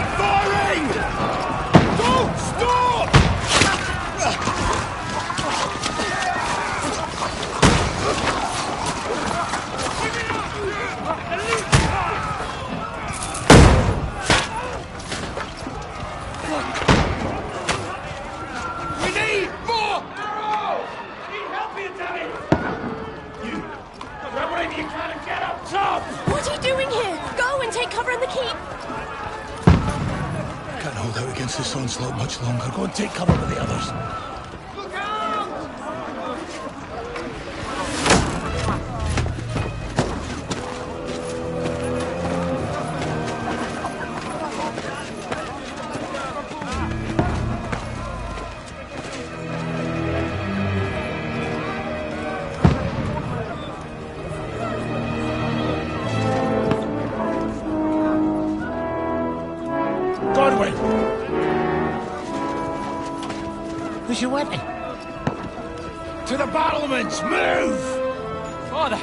Keep firing! Don't stop! We need more arrows! Need help here, Danny! You, grab whatever you can and get up top! What are you doing here? Go and take cover in the keep! Can't hold out against this onslaught much longer. Go and take cover with the others. Look out! Godwin! Who's you wanting? To the battlements! Move! Father!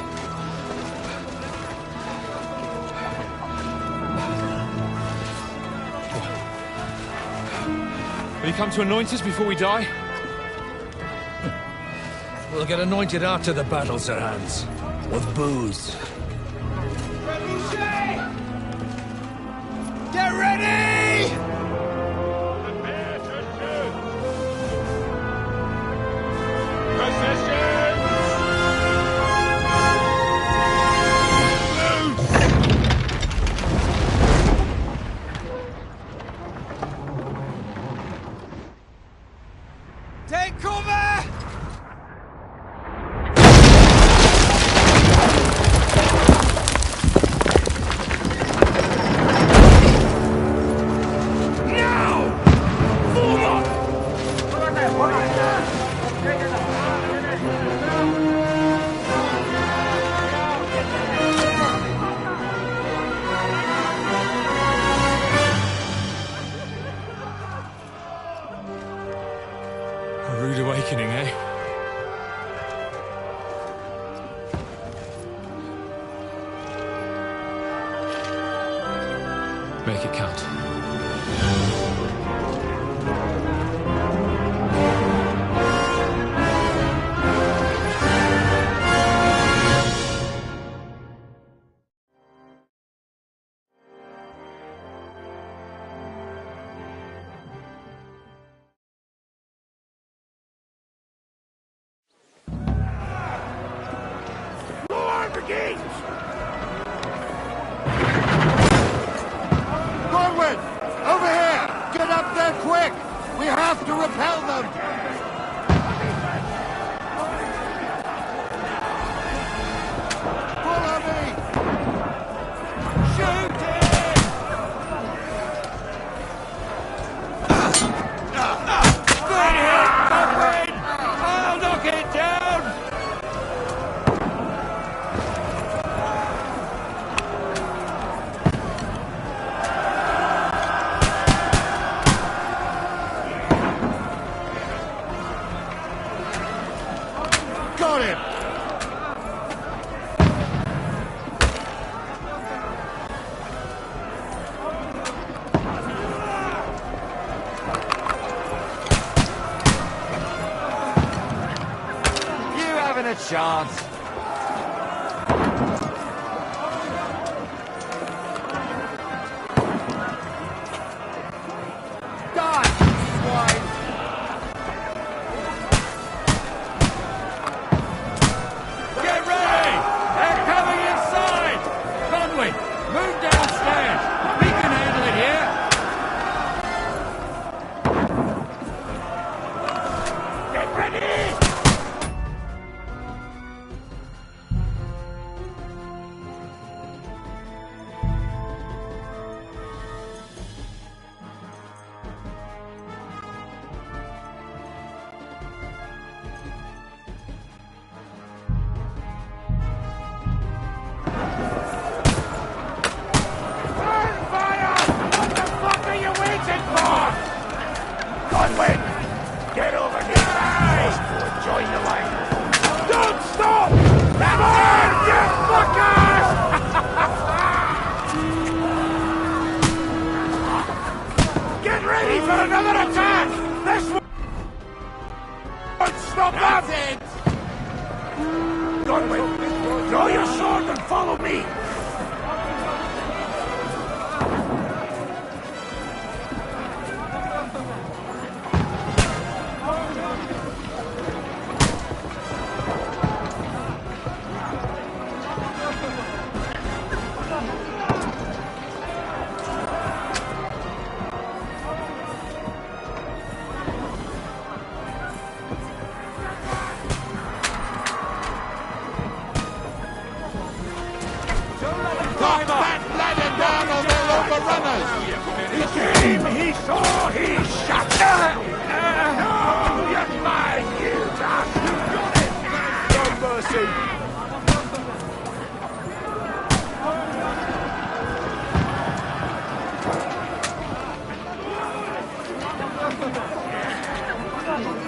Will you come to anoint us before we die? We'll get anointed after the battles are hands. With booze. Get ready! Prepare to shoot! Position! Take cover! A rude awakening, eh? Make it count. Godwin! Over here! Get up there quick! We have to repel them! Follow me! Shoot it! Good hit, Godwin! I'll knock it down! Got him! You haven't a chance. Die, swine! Get ready! They're coming inside! Conway, move downstairs! We can handle it here! Get ready! ready for another attack! This one won't stop them! Godwin, draw your sword and follow me! He saw, he shot! Oh, you're mine, you dog! You got it! No mercy!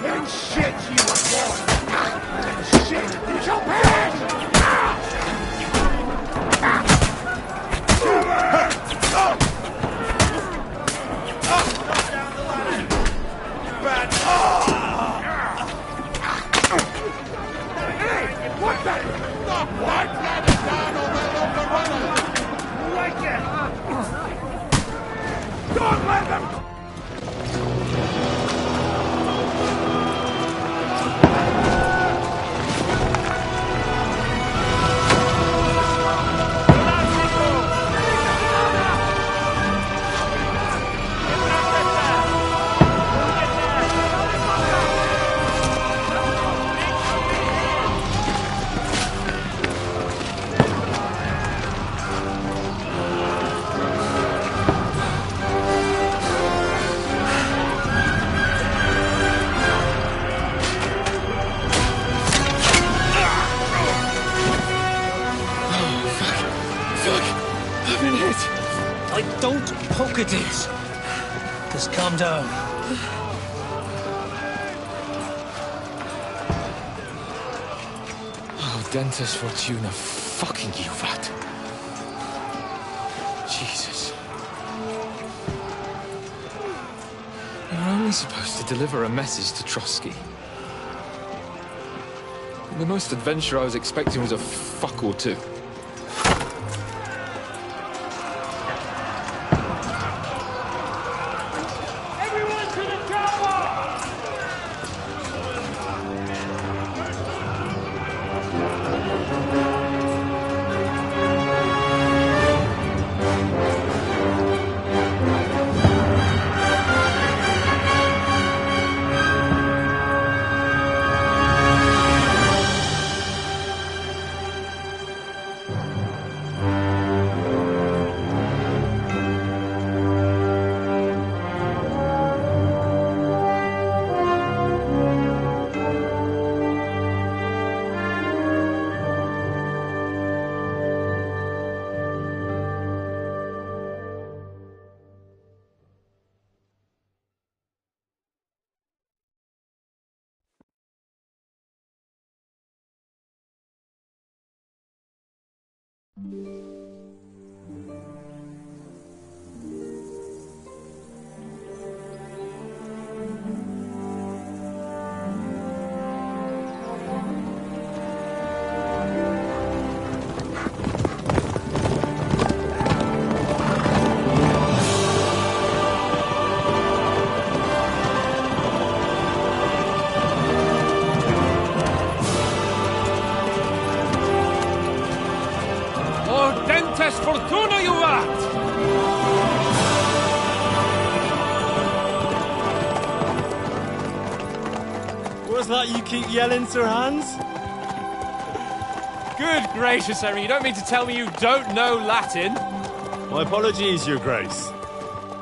And shit, you were born! And shit, you shall perish! Don't let them! Don't poke at it. Just calm down. Oh, Dentes Fortuna, fucking you, Vat. Jesus. You're only supposed to deliver a message to Trotsky. The most adventure I was expecting was a fuck or two. Fortuna, you rat! What's that you keep yelling, Sir Hans? Good gracious, Henry, you don't mean to tell me you don't know Latin? My apologies, Your Grace.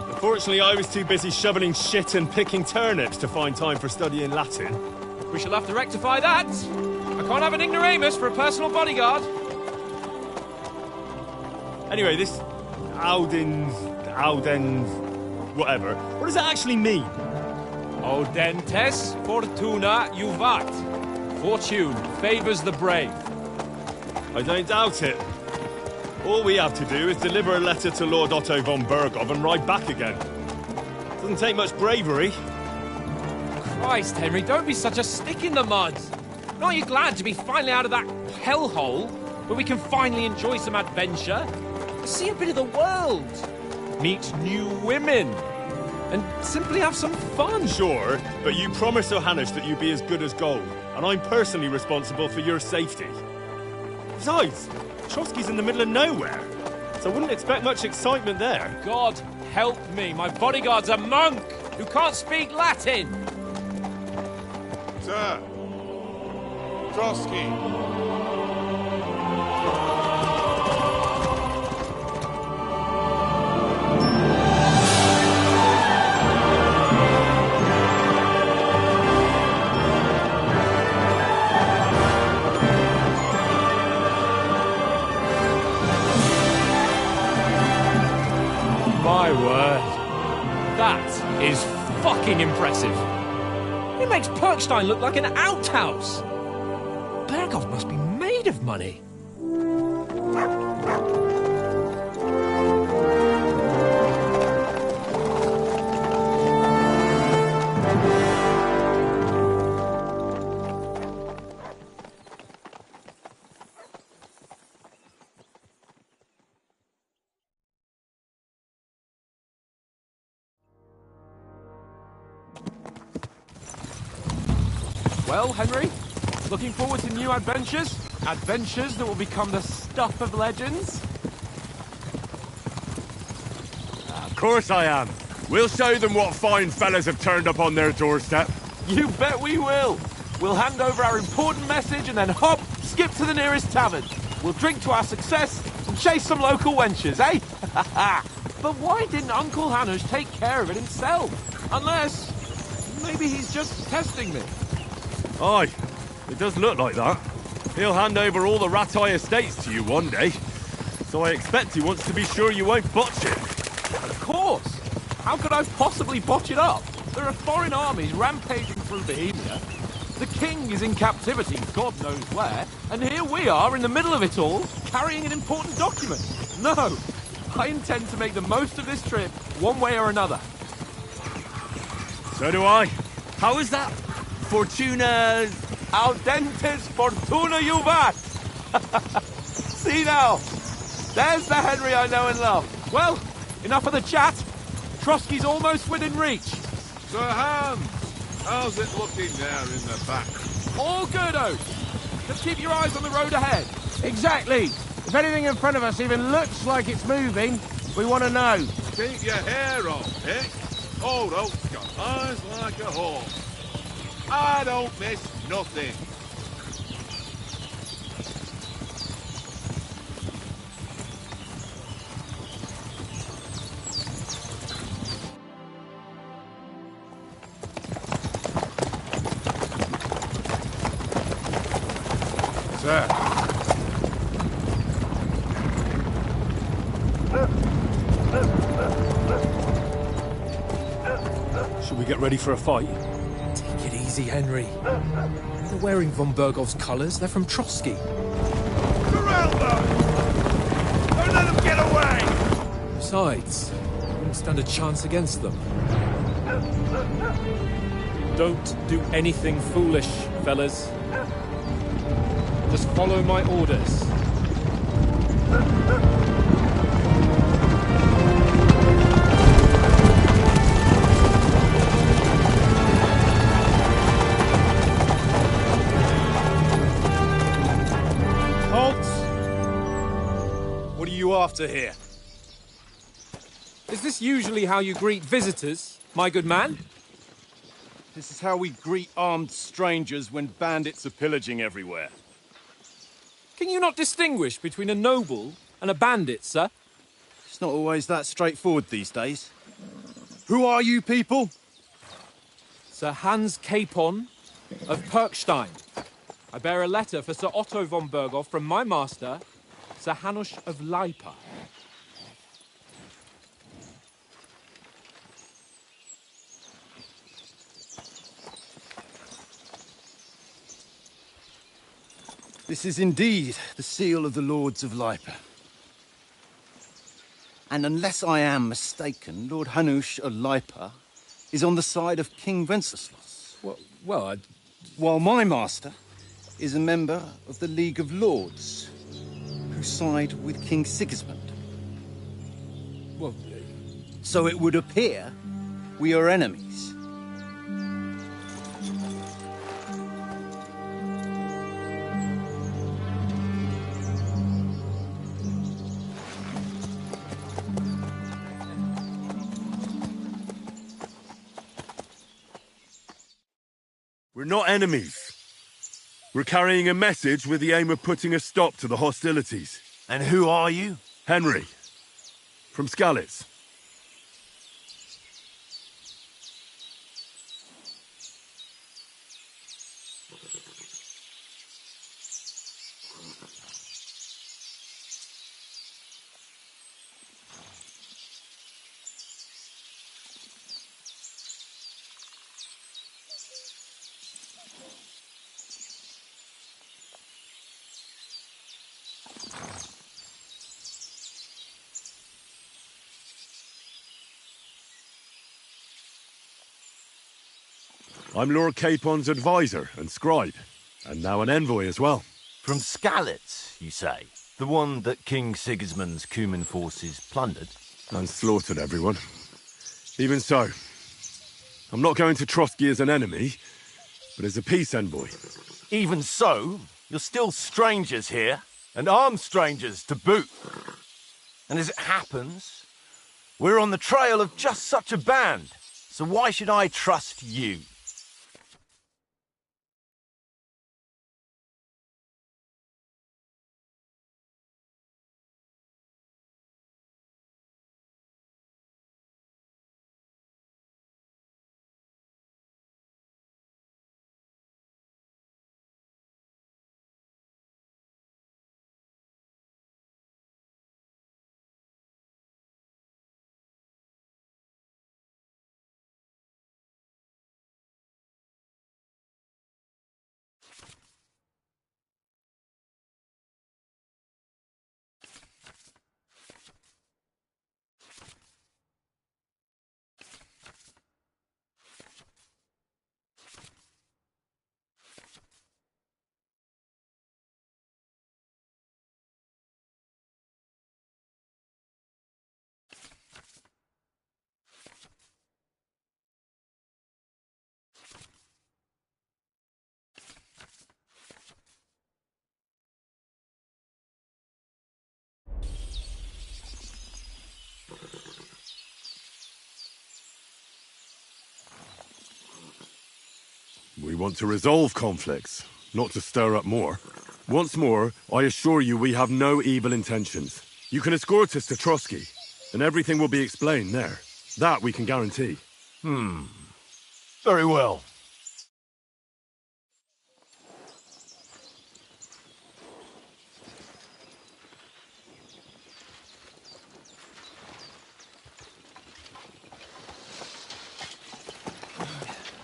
Unfortunately, I was too busy shoveling shit and picking turnips to find time for studying Latin. We shall have to rectify that. I can't have an ignoramus for a personal bodyguard. Anyway, this Audens, whatever. What does that actually mean? Audentes fortuna juvat. Fortune favours the brave. I don't doubt it. All we have to do is deliver a letter to Lord Otto von Bergov and ride back again. Doesn't take much bravery. Christ, Henry, don't be such a stick in the mud. Aren't you glad to be finally out of that hellhole where we can finally enjoy some adventure? See a bit of the world, meet new women, and simply have some fun. Sure, but you promised Johannes that you'd be as good as gold, and I'm personally responsible for your safety. Besides, Trotsky's in the middle of nowhere, so I wouldn't expect much excitement there. God help me, my bodyguard's a monk who can't speak Latin. Sir! Trotsky! My word. That is fucking impressive. It makes Perkstein look like an outhouse. Berghoff must be made of money. Well, Henry, looking forward to new adventures? Adventures that will become the stuff of legends? Of course I am. We'll show them what fine fellas have turned up on their doorstep. You bet we will. We'll hand over our important message and then hop, skip to the nearest tavern. We'll drink to our success and chase some local wenches, eh? But why didn't Uncle Hanush take care of it himself? Unless, maybe he's just testing me. Aye, it does look like that. He'll hand over all the Ratai estates to you one day. So I expect he wants to be sure you won't botch it. Of course. How could I possibly botch it up? There are foreign armies rampaging through Bohemia. The king is in captivity, God knows where. And here we are in the middle of it all, carrying an important document. No, I intend to make the most of this trip, one way or another. So do I. How is that? Fortuna... Audentes fortuna juvat! See now, there's the Henry I know and love. Well, enough of the chat. Trotsky's almost within reach. Sir Hans, how's it looking there in the back? All good, Oak. Just keep your eyes on the road ahead. Exactly. If anything in front of us even looks like it's moving, we want to know. Keep your hair on, eh? Old Oak's got eyes like a hawk. I don't miss nothing. Sir. Should we get ready for a fight? Take it easy, Henry. They're wearing von Berghoff's colours. They're from Trotsky. Surround them! Don't let them get away! Besides, we wouldn't stand a chance against them. Don't do anything foolish, fellas. Just follow my orders. What are you after here? Is this usually how you greet visitors, my good man? This is how we greet armed strangers when bandits are pillaging everywhere. Can you not distinguish between a noble and a bandit, sir? It's not always that straightforward these days. Who are you people? Sir Hans Capon of Perkstein. I bear a letter for Sir Otto von Berghoff from my master, Sir Hanush of Lipa. This is indeed the seal of the Lords of Lipa. And unless I am mistaken, Lord Hanush of Lipa is on the side of King Wenceslas, Well, while my master is a member of the League of Lords, who side with King Sigismund. well, So it would appear we are enemies. We're not enemies. We're carrying a message with the aim of putting a stop to the hostilities. And who are you? Henry, from Skalitz. I'm Lord Capon's advisor and scribe, and now an envoy as well. From Skalitz, you say? The one that King Sigismund's Cuman forces plundered? And slaughtered everyone. Even so, I'm not going to Trotsky as an enemy, but as a peace envoy. Even so, you're still strangers here, and armed strangers to boot. And as it happens, we're on the trail of just such a band, so why should I trust you? We want to resolve conflicts, not to stir up more. Once more, I assure you we have no evil intentions. You can escort us to Trotsky, and everything will be explained there. That we can guarantee. Very well.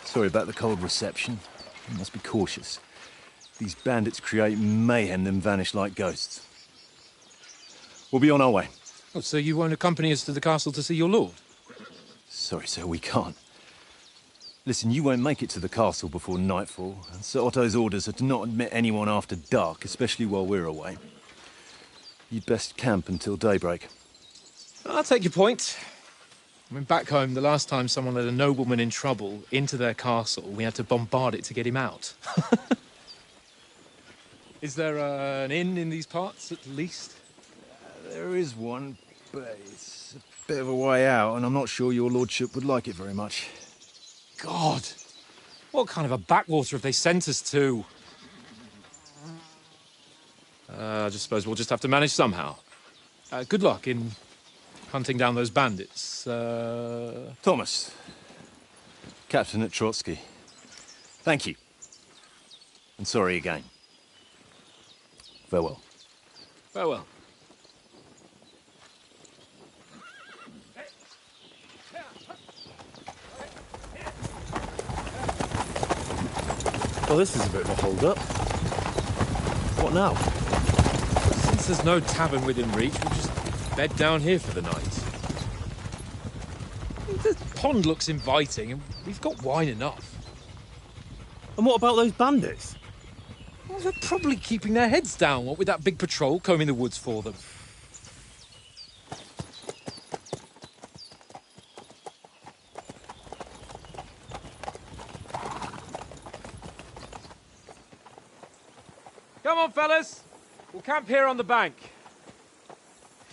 Sorry about the cold reception. You must be cautious. These bandits create mayhem, then vanish like ghosts. We'll be on our way. oh, so you won't accompany us to the castle to see your lord? Sorry, sir, we can't. Listen, you won't make it to the castle before nightfall, and Sir Otto's orders are to not admit anyone after dark, especially while we're away. You'd best camp until daybreak. I'll take your point. I mean, back home, the last time someone let a nobleman in trouble into their castle, we had to bombard it to get him out. Is there an inn in these parts, at least? There is one, but it's a bit of a way out, and I'm not sure your lordship would like it very much. God! What kind of a backwater have they sent us to? I just suppose we'll just have to manage somehow. Good luck in hunting down those bandits. Thomas, captain at Trotsky. Thank you. And sorry again. Farewell. Farewell. Well, this is a bit of a hold-up. What now? Since there's no tavern within reach, we'll just bed down here for the night. pond looks inviting, and we've got wine enough. And what about those bandits? Well, they're probably keeping their heads down, what with that big patrol combing the woods for them. Come on, fellas. We'll camp here on the bank.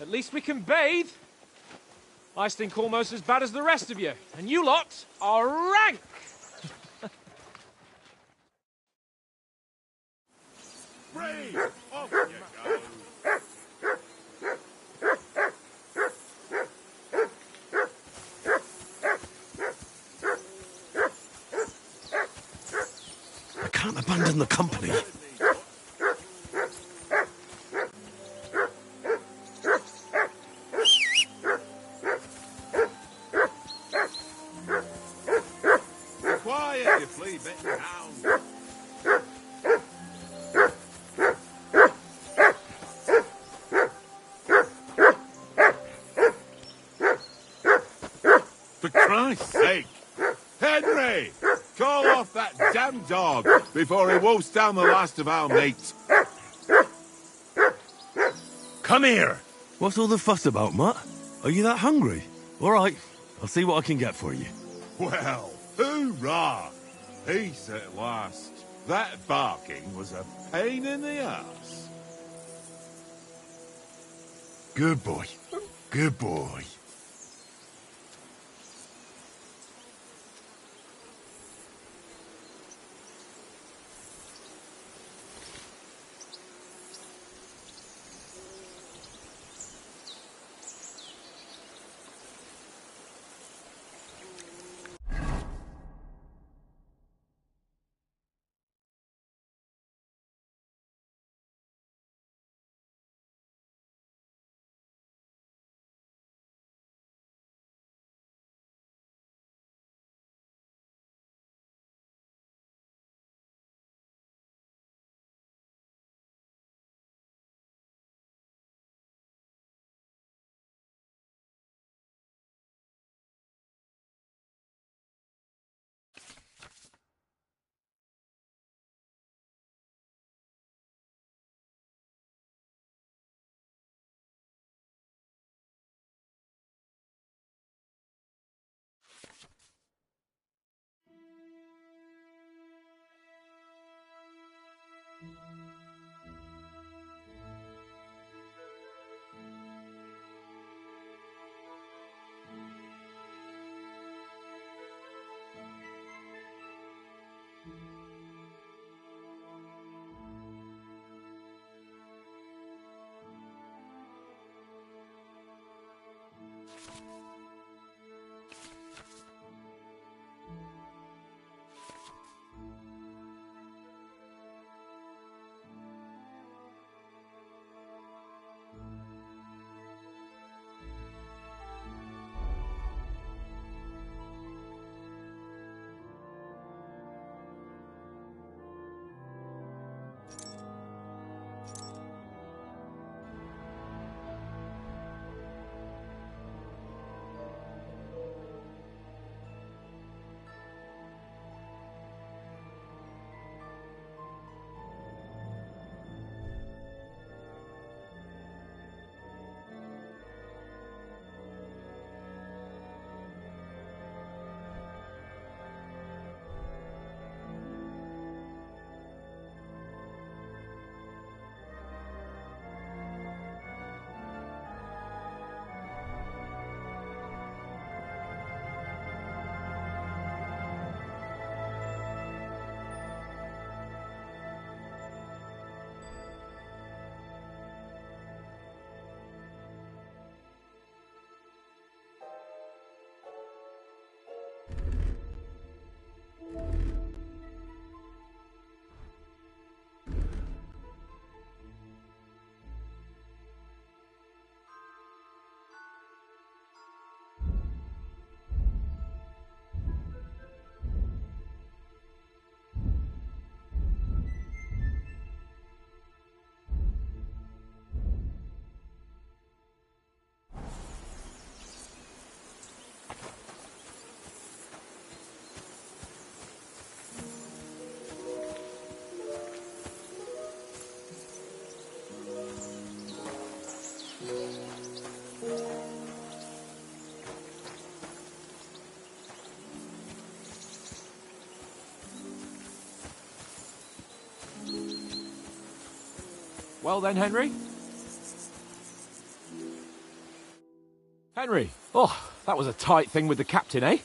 At least we can bathe. I stink almost as bad as the rest of you, and you lot are rank! Free! Off you go! I can't abandon the company. Quiet, you flea-bitten hound! For Christ's sake! Henry! Call off that damn dog before he wolfs down the last of our meat! Come here! What's all the fuss about, Mutt? Are you that hungry? All right, I'll see what I can get for you. Well, hoorah! Peace at last. That barking was a pain in the ass. Good boy. Good boy. Well then, Henry? Henry! Oh, that was a tight thing with the captain, eh?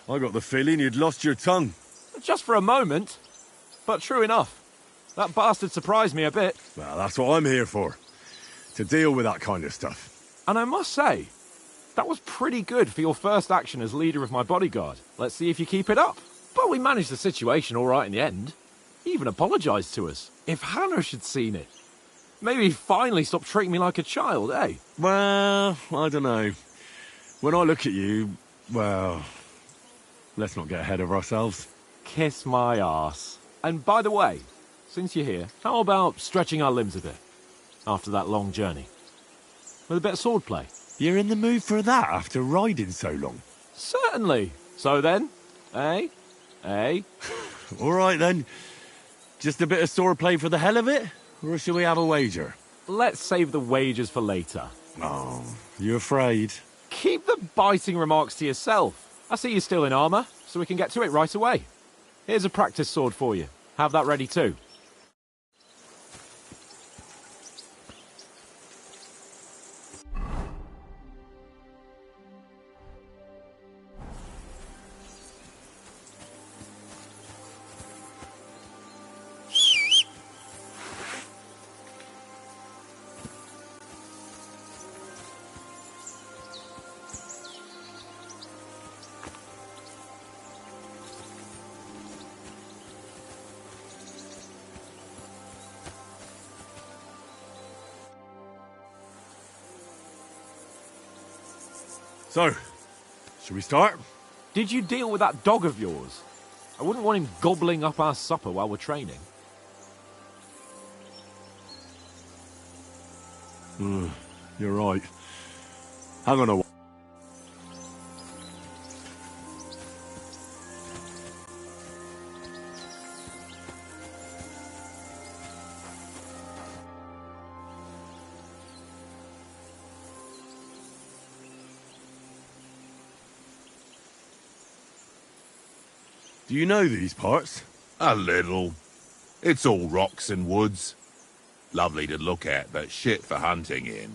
I got the feeling you'd lost your tongue. Just for a moment. But true enough. That bastard surprised me a bit. Well, that's what I'm here for. To deal with that kind of stuff. And I must say, that was pretty good for your first action as leader of my bodyguard. Let's see if you keep it up. But we managed the situation all right in the end. He even apologised to us. If Hannah had seen it. Maybe he'd finally stop treating me like a child, eh? Well, I don't know. When I look at you, well, let's not get ahead of ourselves. Kiss my arse. And by the way, since you're here, how about stretching our limbs a bit? After that long journey. With a bit of swordplay. You're in the mood for that after riding so long? Certainly. So then, eh? Eh? All right then. Just a bit of swordplay for the hell of it? Or shall we have a wager? Let's save the wagers for later. Oh, you afraid? Keep the biting remarks to yourself. I see you're still in armour, so we can get to it right away. Here's a practice sword for you. Have that ready too. So, shall we start? Did you deal with that dog of yours? I wouldn't want him gobbling up our supper while we're training. You're right. Hang on a while. Do you know these parts? A little. It's all rocks and woods. Lovely to look at, but shit for hunting in.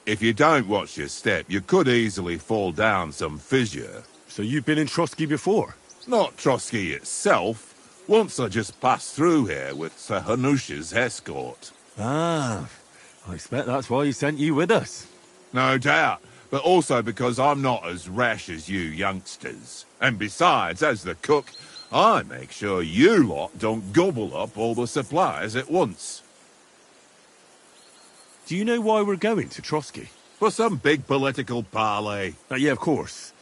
If you don't watch your step, you could easily fall down some fissure. So you've been in Trotsky before? Not Trotsky itself. Once I just passed through here with Sir Hanush's escort. Ah, I expect that's why he sent you with us. No doubt, but also because I'm not as rash as you youngsters. And besides, as the cook, I make sure you lot don't gobble up all the supplies at once. Do you know why we're going to Trotsky? For some big political parley. Yeah, of course.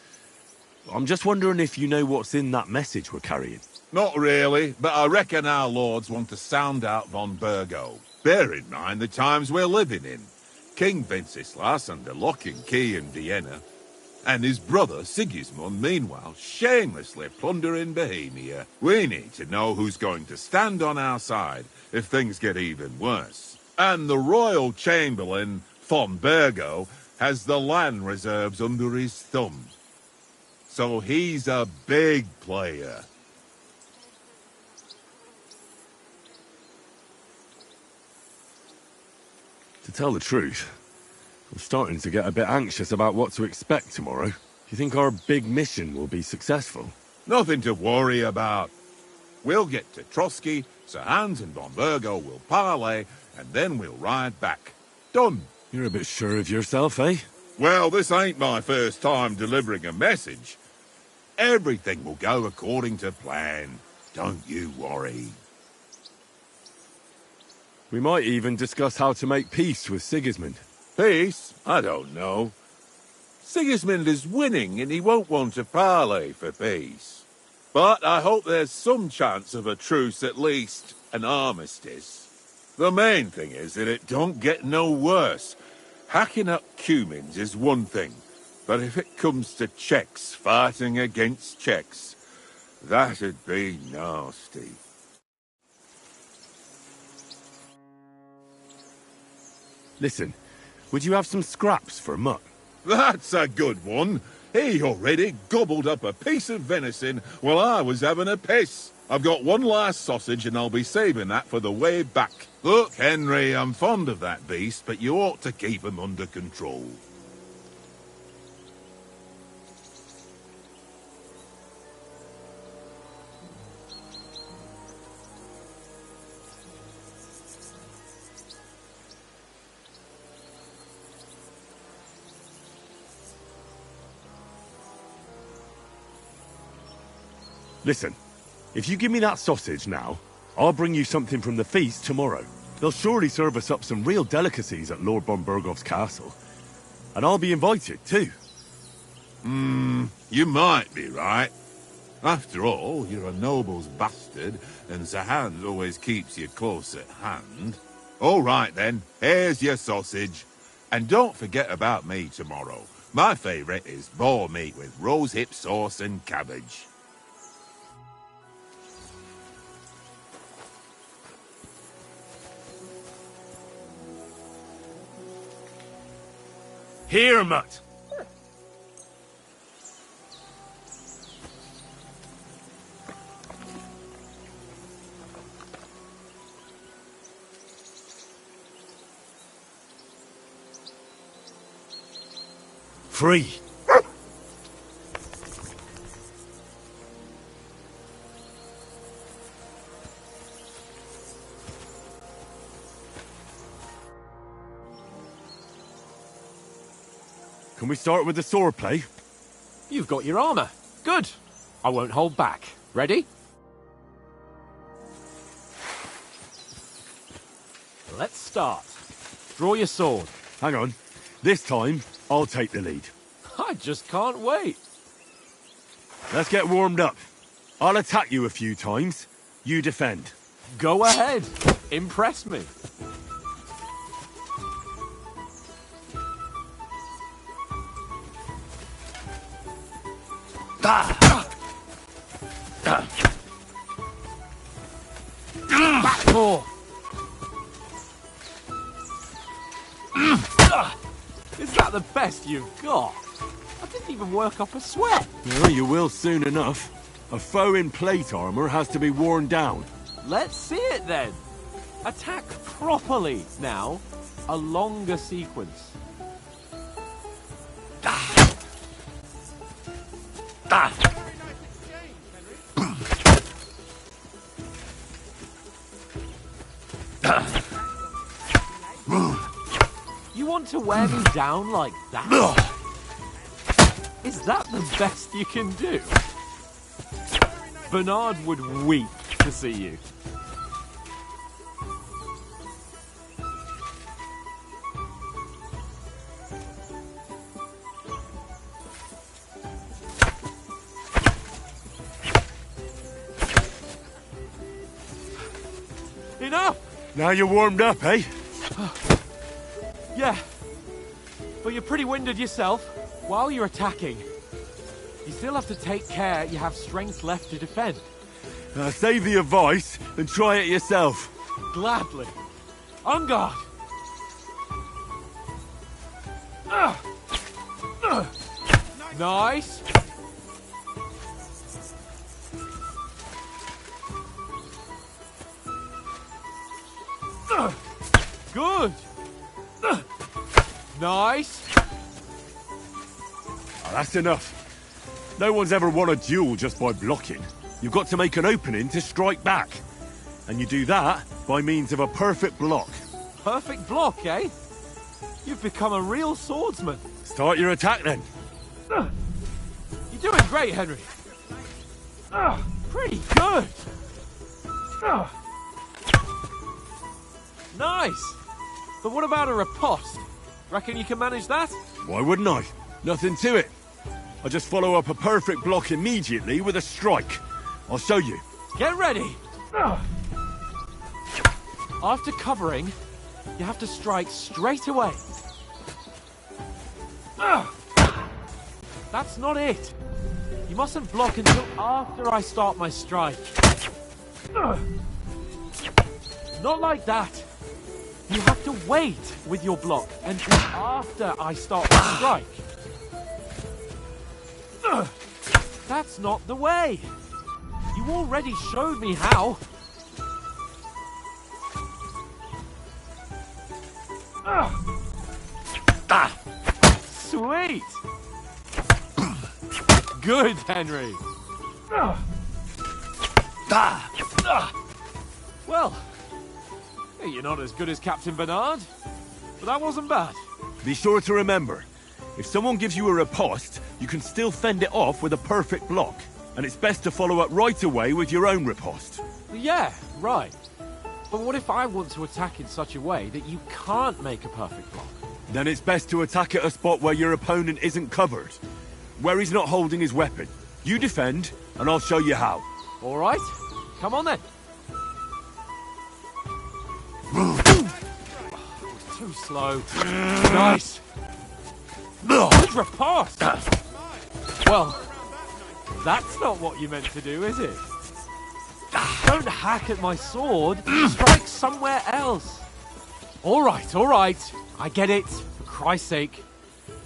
I'm just wondering if you know what's in that message we're carrying. Not really, but I reckon our lords want to sound out von Burgo. Bear in mind the times we're living in. King Wenceslas under lock and key in Vienna, and his brother Sigismund, meanwhile, shamelessly plundering Bohemia. We need to know who's going to stand on our side if things get even worse. And the royal chamberlain, von Burgo, has the land reserves under his thumb. So he's a big player. To tell the truth, I'm starting to get a bit anxious about what to expect tomorrow. Do you think our big mission will be successful? Nothing to worry about. We'll get to Trotsky, Sir Hans and von Burgo will parley, and then we'll ride back. Done. You're a bit sure of yourself, eh? Well, this ain't my first time delivering a message. Everything will go according to plan. Don't you worry. We might even discuss how to make peace with Sigismund. Peace? I don't know. Sigismund is winning and he won't want to parley for peace. But I hope there's some chance of a truce, at least an armistice. The main thing is that it don't get no worse. Hacking up Cumins is one thing, but if it comes to Czechs fighting against Czechs, that'd be nasty. Listen, would you have some scraps for mutt? That's a good one. He already gobbled up a piece of venison while I was having a piss. I've got one last sausage and I'll be saving that for the way back. Look, Henry, I'm fond of that beast, but you ought to keep him under control. Listen, if you give me that sausage now, I'll bring you something from the feast tomorrow. They'll surely serve us up some real delicacies at Lord von Bergov's castle. And I'll be invited, too. You might be right. After all, you're a noble's bastard, and Sir Hans always keeps you close at hand. All right, then. Here's your sausage. And don't forget about me tomorrow. My favourite is boar meat with rosehip sauce and cabbage. Here, Mutt. Free. Can we start with the swordplay? You've got your armor. Good. I won't hold back. Ready? Let's start. Draw your sword. Hang on. This time, I'll take the lead. I just can't wait. Let's get warmed up. I'll attack you a few times. You defend. Go ahead. Impress me. Back more. Is that the best you've got? I didn't even work up a sweat. Well, you will soon enough. A foe in plate armor has to be worn down. Let's see it then. Attack properly now. A longer sequence. You want to wear me down like that? Is that the best you can do? Bernard would weep to see you. Enough! Now you're warmed up, eh? Yeah, but you're pretty winded yourself. While you're attacking, you still have to take care you have strength left to defend. Save the advice and try it yourself. Gladly. On guard. Nice. Good. Nice. Oh, that's enough. No one's ever won a duel just by blocking. You've got to make an opening to strike back. And you do that by means of a perfect block. Perfect block, eh? You've become a real swordsman. Start your attack then. You're doing great, Henry. Pretty good. Nice. But what about a riposte? Reckon you can manage that? Why wouldn't I? Nothing to it. I just follow up a perfect block immediately with a strike. I'll show you. Get ready. After covering, you have to strike straight away. That's not it. You mustn't block until after I start my strike. Not like that. You have to wait with your block until after I start my strike. That's not the way. You already showed me how. Sweet. Good, Henry. Well, you're not as good as Captain Bernard, but that wasn't bad. Be sure to remember, if someone gives you a riposte, you can still fend it off with a perfect block. And it's best to follow up right away with your own riposte. Yeah, right. But what if I want to attack in such a way that you can't make a perfect block? Then it's best to attack at a spot where your opponent isn't covered. Where he's not holding his weapon. You defend, and I'll show you how. All right. Come on then. Too slow. Nice. Good riposte. Well, that's not what you meant to do, is it? Don't hack at my sword. Strike somewhere else. All right. I get it. For Christ's sake.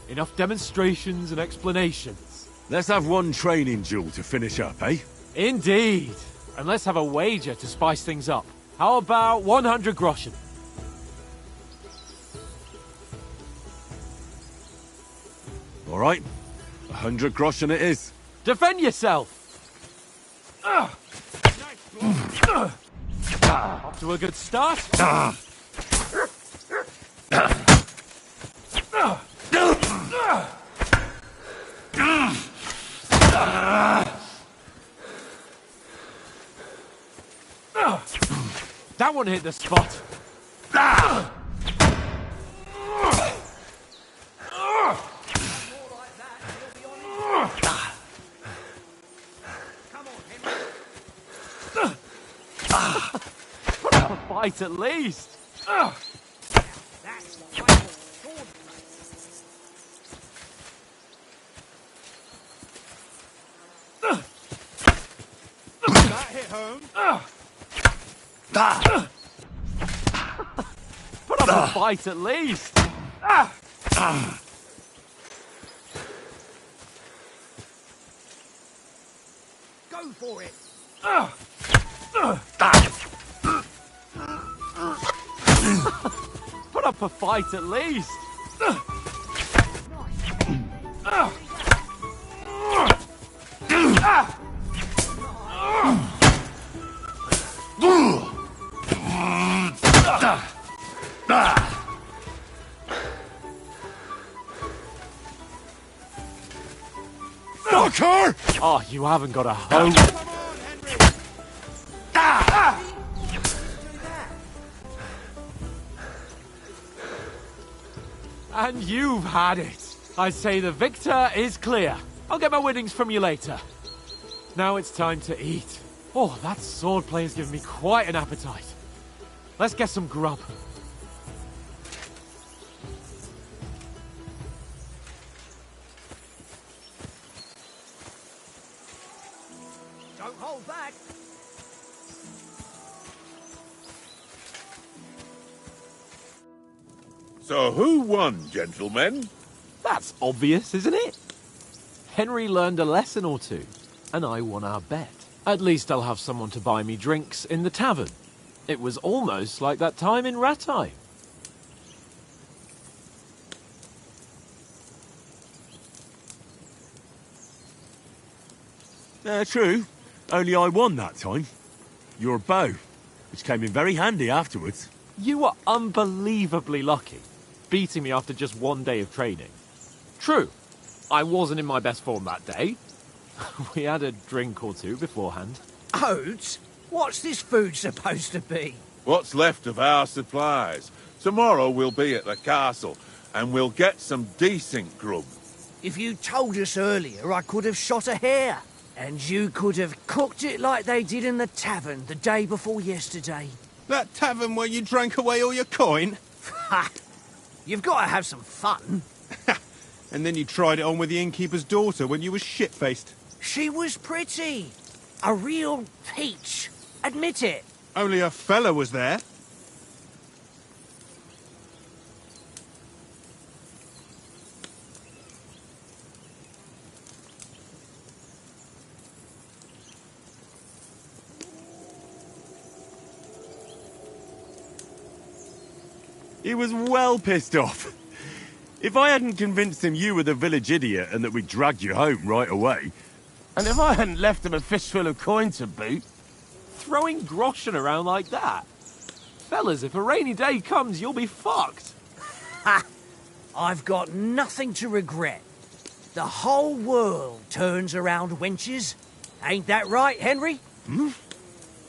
Enough demonstrations and explanations. Let's have one training duel to finish up, eh? Indeed. And let's have a wager to spice things up. How about 100 groschen? All right. 100 groschen it is. Defend yourself! Off to a good start. That one hit the spot. Put up a fight at least. That hit home. Put up a fight at least. Go for it. Put up a fight at least. Knocker! Oh, you haven't got a hope. And you've had it. I say the victor is clear. I'll get my winnings from you later. Now it's time to eat. Oh, that swordplay has given me quite an appetite. Let's get some grub. Don't hold back. So who won, gentlemen? That's obvious, isn't it? Henry learned a lesson or two, and I won our bet. At least I'll have someone to buy me drinks in the tavern. It was almost like that time in Rattay. True. Only I won that time. Your bow, which came in very handy afterwards. You were unbelievably lucky, beating me after just one day of training. True, I wasn't in my best form that day. We had a drink or two beforehand. Oats? What's this food supposed to be? What's left of our supplies. Tomorrow we'll be at the castle, and we'll get some decent grub. If you told us earlier, I could have shot a hare. And you could have cooked it like they did in the tavern the day before yesterday. That tavern where you drank away all your coin? Ha! You've got to have some fun. And then you tried it on with the innkeeper's daughter when you were shit-faced. She was pretty. A real peach. Admit it. Only a fella was there. He was well pissed off. If I hadn't convinced him you were the village idiot and that we dragged you home right away... And if I hadn't left him a fistful of coin to boot... Throwing groschen around like that? Fellas, if a rainy day comes, you'll be fucked. Ha! I've got nothing to regret. The whole world turns around wenches. Ain't that right, Henry? Hmm?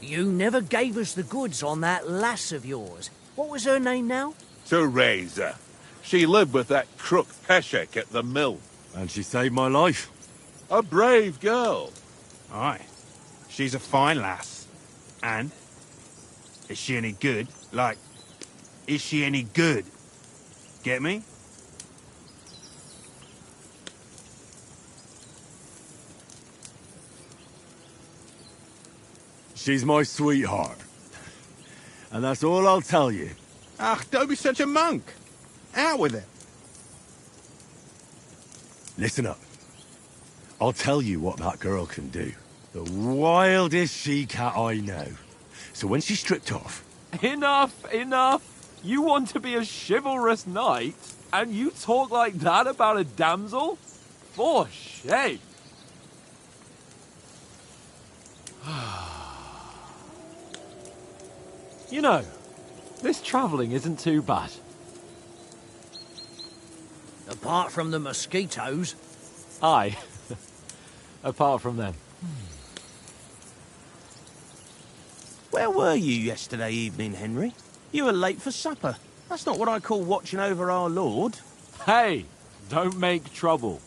You never gave us the goods on that lass of yours. What was her name now? Teresa. She lived with that crook Peshek at the mill. And she saved my life. A brave girl. Aye. She's a fine lass. And? Is she any good? Like, is she any good? Get me? She's my sweetheart. And that's all I'll tell you. Ah, don't be such a monk. Out with it. Listen up. I'll tell you what that girl can do. The wildest she-cat I know. So when she's stripped off... Enough, enough. You want to be a chivalrous knight, and you talk like that about a damsel? For shame. You know, this travelling isn't too bad. Apart from the mosquitoes. Aye. Apart from them. Where were you yesterday evening, Henry? You were late for supper. That's not what I call watching over our Lord. Hey, don't make trouble.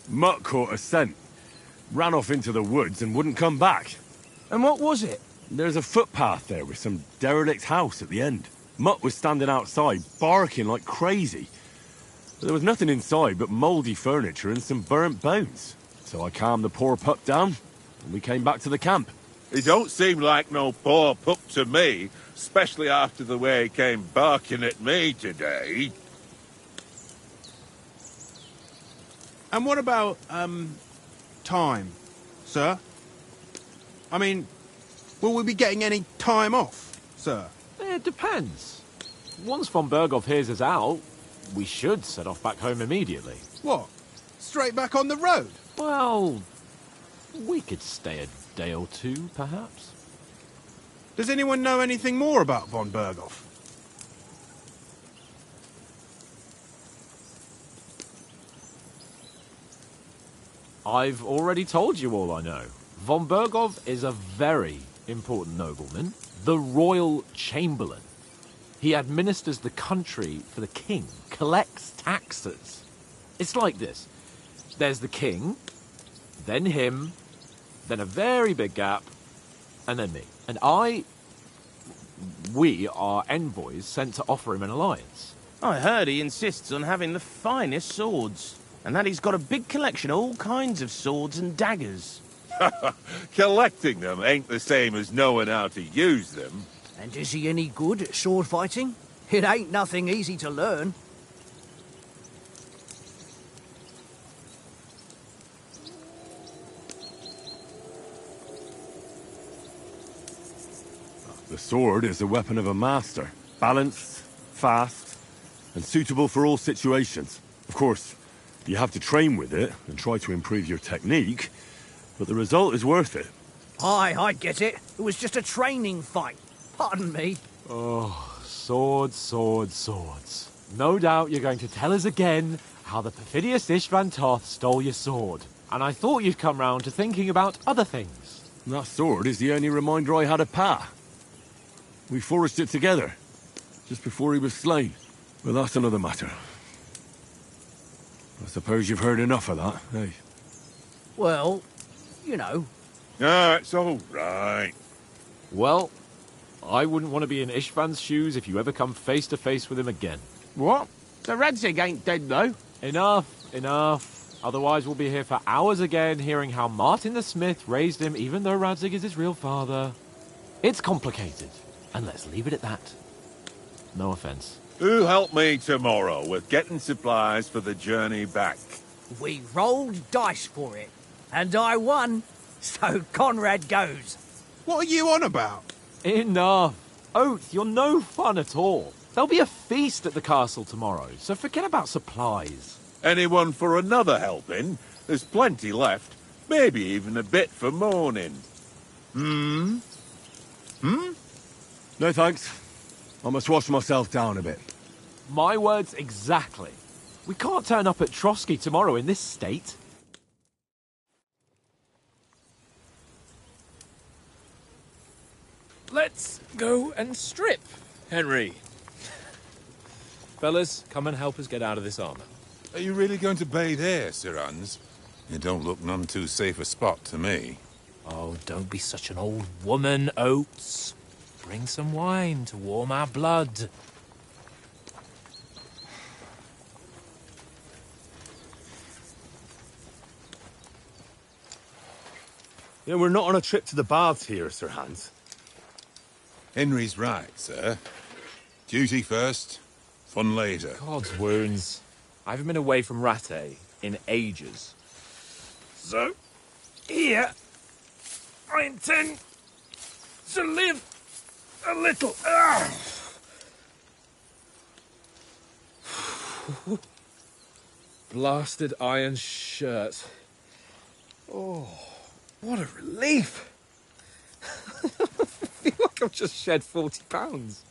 Mutt caught a scent. Ran off into the woods and wouldn't come back. And what was it? There's a footpath there with some derelict house at the end. Mutt was standing outside, barking like crazy. But there was nothing inside but mouldy furniture and some burnt bones. So I calmed the poor pup down, and we came back to the camp. He don't seem like no poor pup to me, especially after the way he came barking at me today. And what about, time, sir? I mean, will we be getting any time off, sir? It depends. Once von Berghoff hears us out, we should set off back home immediately. What? Straight back on the road? Well, we could stay a day or two, perhaps. Does anyone know anything more about von Berghoff? I've already told you all I know. Von Berghoff is a very important nobleman, the royal chamberlain. He administers the country for the king, collects taxes. It's like this. There's the king, then him, then a very big gap, and then me. And we are envoys sent to offer him an alliance. I heard he insists on having the finest swords, and that he's got a big collection of all kinds of swords and daggers. Collecting them ain't the same as knowing how to use them. And is he any good at sword fighting? It ain't nothing easy to learn. The sword is the weapon of a master. Balanced, fast, and suitable for all situations. Of course, you have to train with it and try to improve your technique, but the result is worth it. Aye, I get it. It was just a training fight. Pardon me. Oh, swords, swords, swords. No doubt you're going to tell us again how the perfidious Istvan Toth stole your sword. And I thought you'd come round to thinking about other things. That sword is the only reminder I had of Pa. We forged it together, just before he was slain. But that's another matter. I suppose you've heard enough of that, eh? Well, you know. Ah, it's all right. Well, I wouldn't want to be in Istvan's shoes if you ever come face to face with him again. What? The Radzig ain't dead, though. Enough, enough. Otherwise we'll be here for hours again hearing how Martin the Smith raised him even though Radzig is his real father. It's complicated, and let's leave it at that. No offense. Who'll help me tomorrow with getting supplies for the journey back? We rolled dice for it, and I won, so Conrad goes. What are you on about? Enough. Oath, you're no fun at all. There'll be a feast at the castle tomorrow, so forget about supplies. Anyone for another helping? There's plenty left. Maybe even a bit for morning. No thanks. I must wash myself down a bit. My words exactly. We can't turn up at Trotsky tomorrow in this state. Let's go and strip, Henry. Fellas, come and help us get out of this armour. Are you really going to bathe here, Sir Hans? It don't look none too safe a spot to me. Oh, don't be such an old woman, Oates. Bring some wine to warm our blood. Yeah, we're not on a trip to the baths here, Sir Hans. Henry's right, sir. Duty first, fun later. God's wounds. I haven't been away from Rattay in ages. So, here, I intend to live a little. Blasted iron shirt. Oh, what a relief. I feel like I've just shed 40 pounds.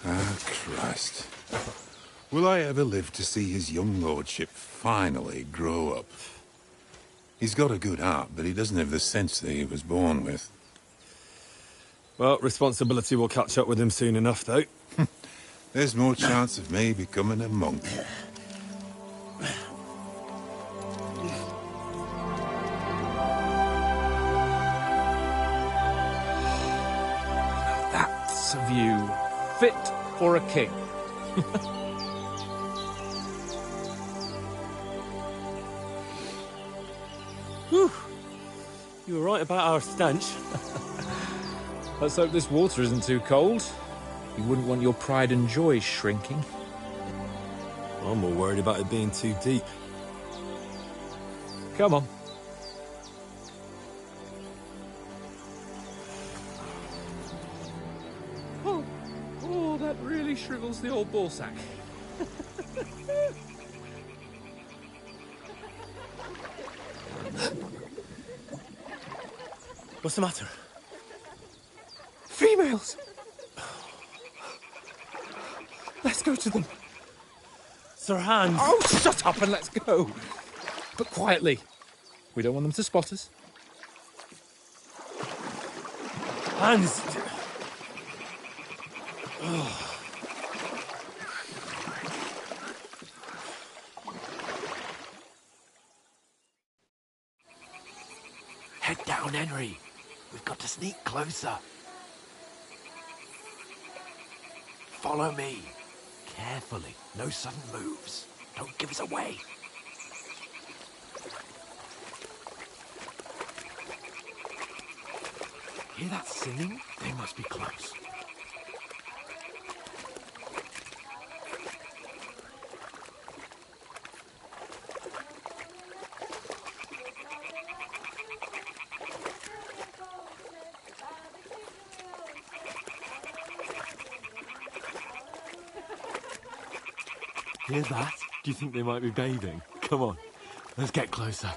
Ah, Christ. Will I ever live to see his young lordship finally grow up? He's got a good heart, but he doesn't have the sense that he was born with. Well, responsibility will catch up with him soon enough, though. There's more chance of me becoming a monk. That's a view fit for a king. Whew. You were right about our stench. Let's hope this water isn't too cold. You wouldn't want your pride and joy shrinking. I'm more worried about it being too deep. Come on. Oh, that really shrivels the old ball sack. What's the matter? Females! Let's go to them. Sir Hans! Oh, shut up and let's go. But quietly. We don't want them to spot us. Hans! Head down, Henry. We've got to sneak closer. Follow me. Carefully. No sudden moves. Don't give us away. Hear that singing? They must be close. Hear that? Do you think they might be bathing? Come on, let's get closer.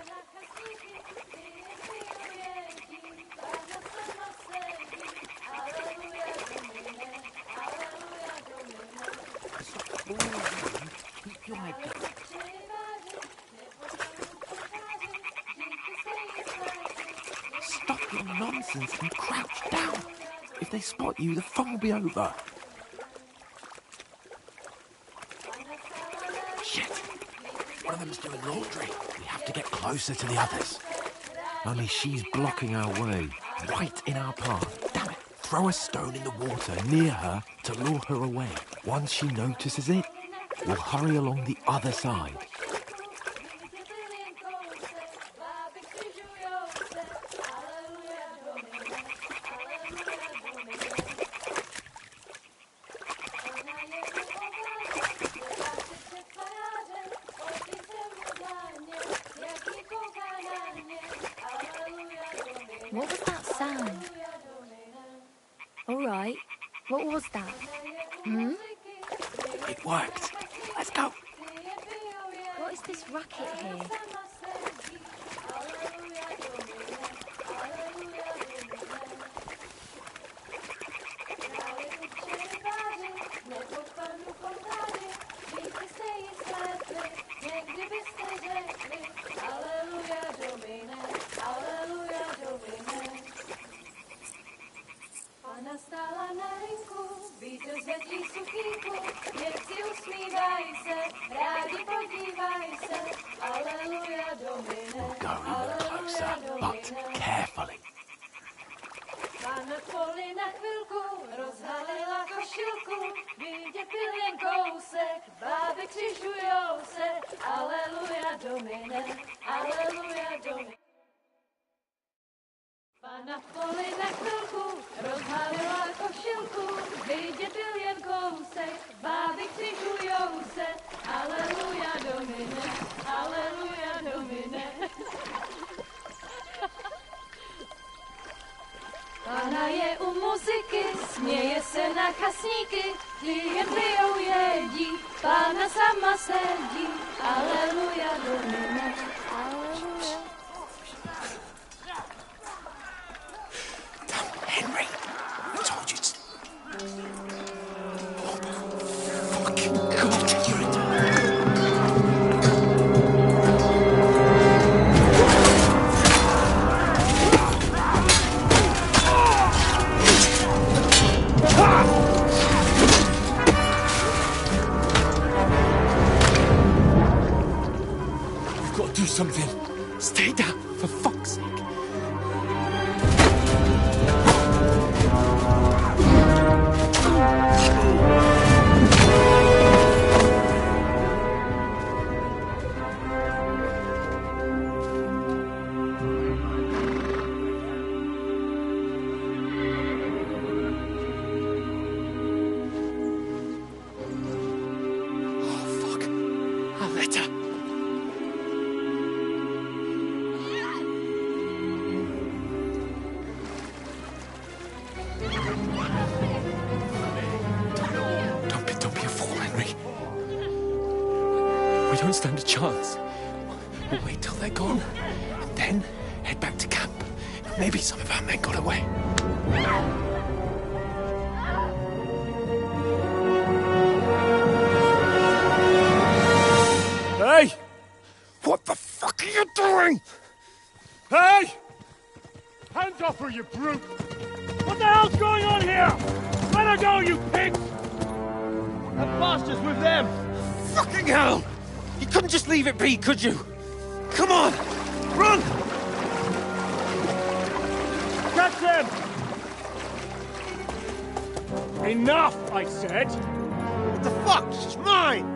Stop your nonsense and crouch down. If they spot you, the fun will be over. Shit! One of them's doing laundry. We have to get closer to the others. Only she's blocking our way, right in our path. Damn it! Throw a stone in the water near her to lure her away. Once she notices it, we'll hurry along the other side. All right. What was that? Hmm? It worked. Let's go. What is this racket here? Nastala na rynku, vítr z větví suchýku, věci usmívaj se, rádi podívaj se, aleluja Domine, aleluja Domine. Carefully. Pána v poli na chvilku, rozhalila košilku, vidět byl jen kousek, báby křižujou se, aleluja Domine, aleluja Domine. Pána v poli na chvilku, rozhalila košilku, vidět byl jen kousek, báby křižujou se, aleluja Domine, aleluja Domine. Pána je u muziky, směje se na chasníky, ti jen pijou jedí, Pána sama sedí, aleluja Domine, aleluja. Henry, I told you to... Oh, fucking God, you're in... We've got to do something. Stay down, for fuck's sake. Don't be a fool, Henry. We don't stand a chance. We'll wait till they're gone, and then head back to camp. Maybe some of our men got away. Hey! What the fuck are you doing? Hey! Hands off her, you brute! What the hell's going on here? Let her go, you pigs! That bastard's with them! Fucking hell! You couldn't just leave it be, could you? Come on! Run! Catch them! Enough, I said! What the fuck? She's mine!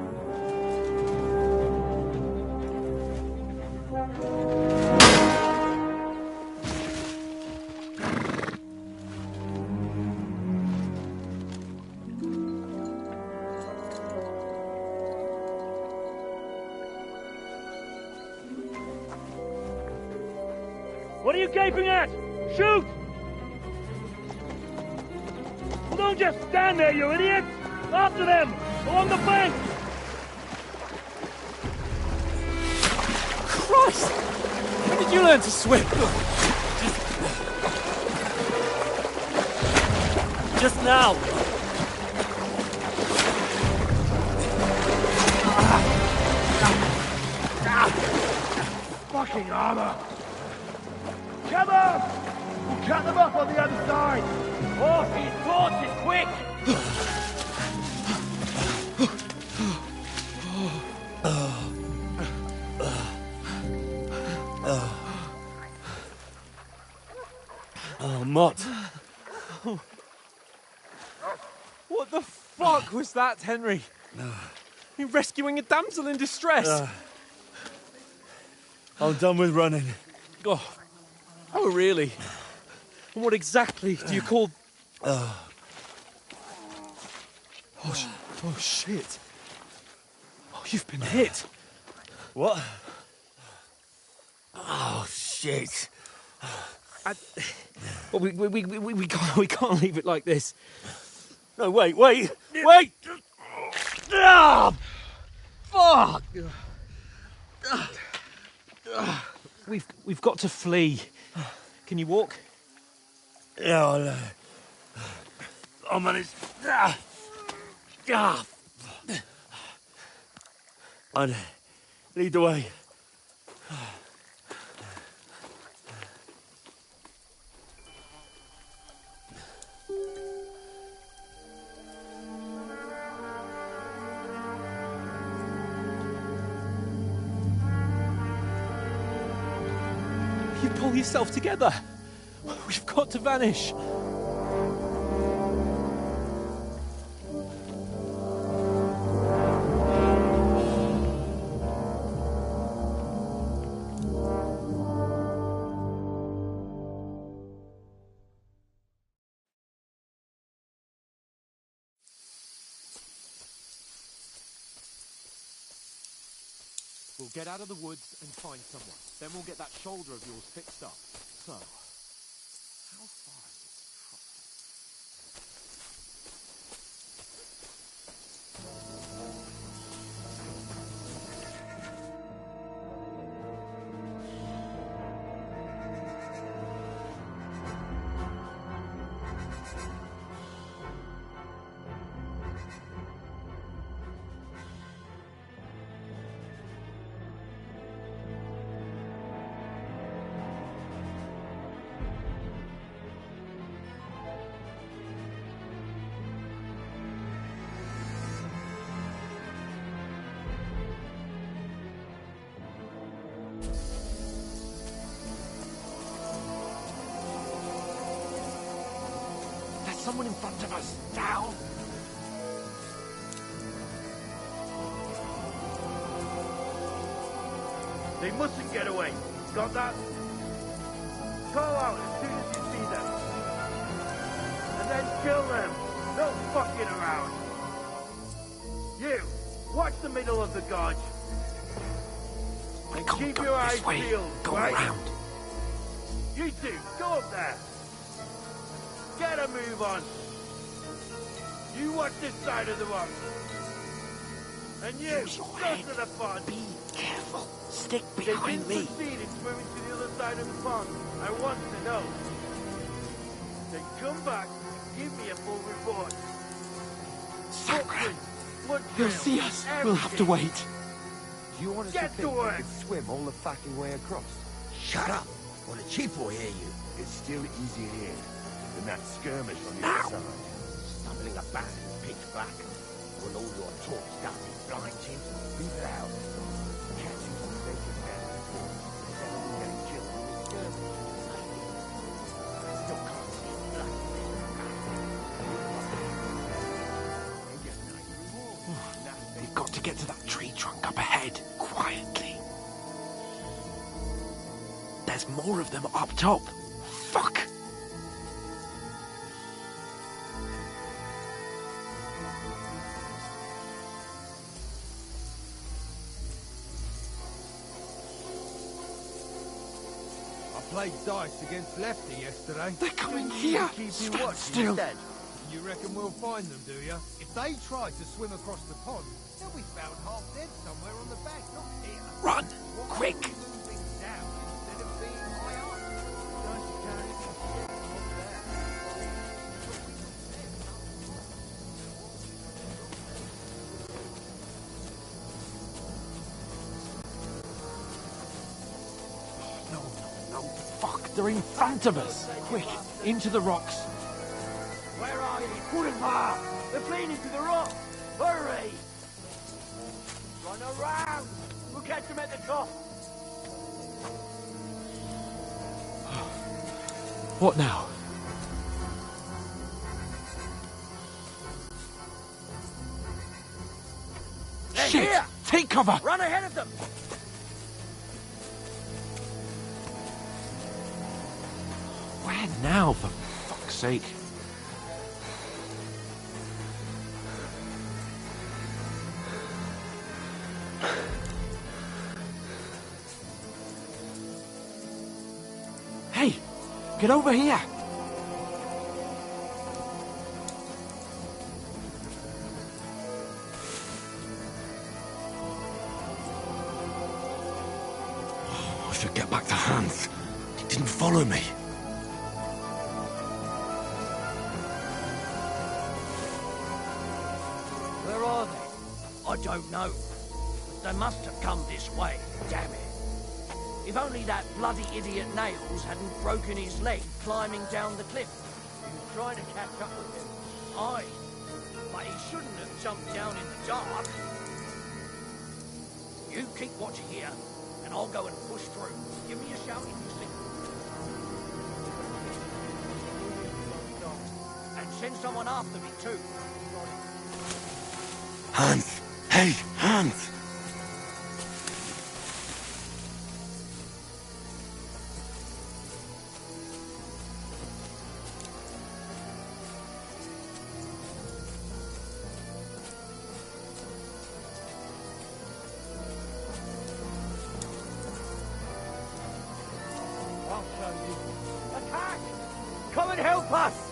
What are you gaping at? Shoot! Well, don't just stand there, you idiots! After them! Along the bank! Christ! When did you learn to swim? Just now! Fucking armor! Come on! We'll cut them off on the other side! Off his torches, quick! Oh, Mott. What the fuck was that, Henry? You're rescuing a damsel in distress. I'm done with running. Oh, really? And what exactly do you call... Oh, shit. Oh, you've been hit. What? Oh, shit. Well, we can't leave it like this. No, wait! Ah! Fuck! We've got to flee. Can you walk? Yeah, I'll manage. I'd lead the way. You pull yourself together. We've got to vanish. We'll get out of the woods and find someone. Then we'll get that shoulder of yours fixed up. So, how far is someone in front of us. Down! They mustn't get away. Got that? Call out as soon as you see them. And then kill them. No fucking around. You, watch the middle of the gorge. And keep your eyes peeled. Go right? around. You two, go up there. Get a move on. You watch this side of the rock. And you, go to the pond. Be careful. Stick They've behind been me. succeeding swimming to the other side of the pond. I want to know. Then come back and give me a full report. Sacred. Blood He'll trail, see us. We'll have to everything. wait. Do you want us Get to to think we work. could swim all the fucking way across? Shut up, or the chief will hear you. It's still easier here than that skirmish on the other side. Stumbling about in pitch black. Will all your talk stuff be blind, Jim? Leave it out. Catch you mistaken down before. Instead of getting killed in the skirmish. I still can't see blood. We've got to get to that tree trunk up ahead, quietly. There's more of them up top. Fuck! I played dice against Lefty yesterday. They're coming here. Stand still. You reckon we'll find them, do you? If they try to swim across the pond, they'll be found half dead somewhere on the bank, not here. Run! Quick! Moving down instead of being high up. Nice carrying shit on there. No, fuck, they're in front of us. Quick, into the rocks. Where are you? Kurva! They're fleeing into the rock! Hurry! Run around! We'll catch them at the top! What now? They're Shit! here! Take cover! Run ahead of them! Where now, for fuck's sake? Hey! Get over here! I should get back to Hans. He didn't follow me. Where are they? I don't know. But they must have come this way, damn it. If only that bloody idiot Nails hadn't broken his leg climbing down the cliff. He was trying to catch up with him. Aye. But he shouldn't have jumped down in the dark. You keep watching here, and I'll go and push through. Give me a shout if you see. And send someone after me, too. Hans! Hey, Hans! I'll show you. Attack! Come and help us!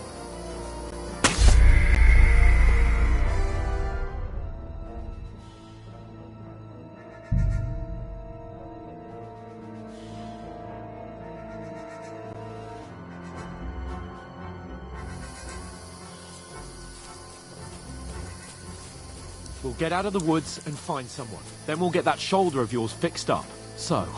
We'll get out of the woods and find someone. Then we'll get that shoulder of yours fixed up. So,